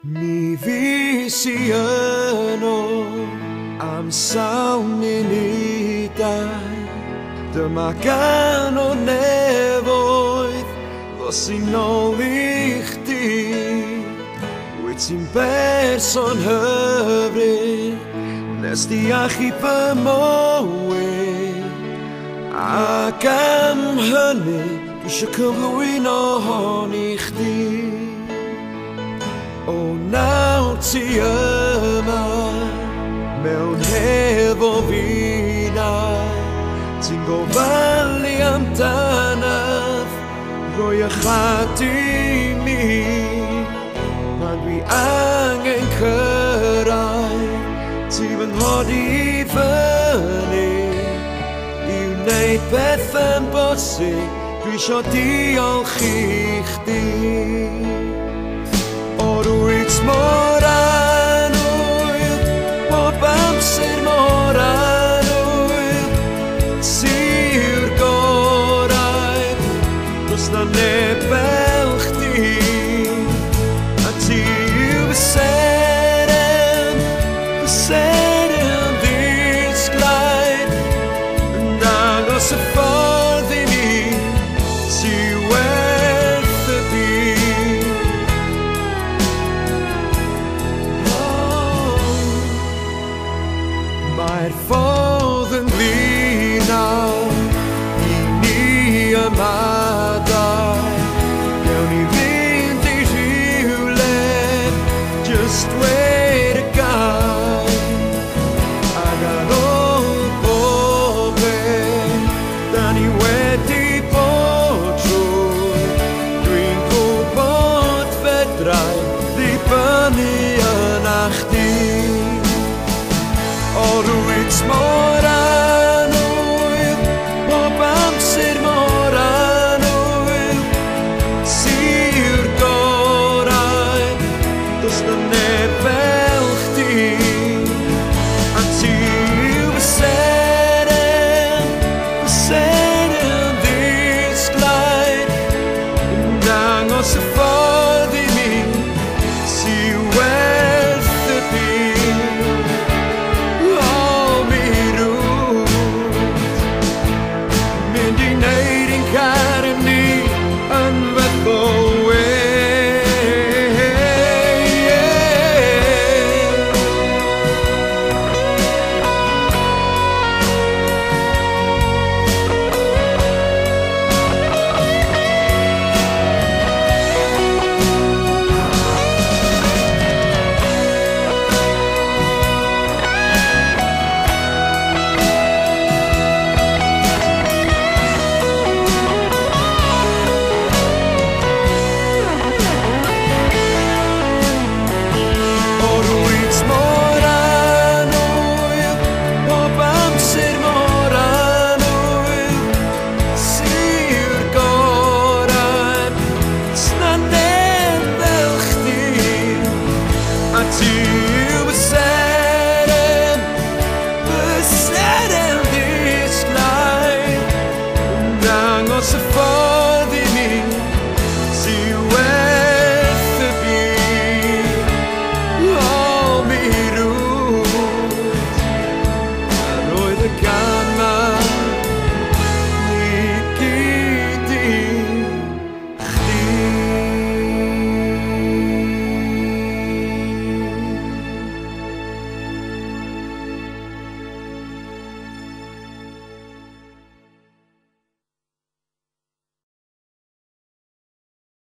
Mi visiono am sawn munudau dyma gan o nefoedd fos i nôl i chdi wyt ti'n berson hyfryd nes di achub y mywyd ac am hynny dwi isio cyflwyno hon i chdi. O nawr ti yma mewn hefo fi nawr ti'n gofalu amdanaf roi ychlad i mi pan dwi angen cyrraedd ti fy nghodi fyny i wneud bethau'n bosib dwi isio diolch i chdi. Rwyt mor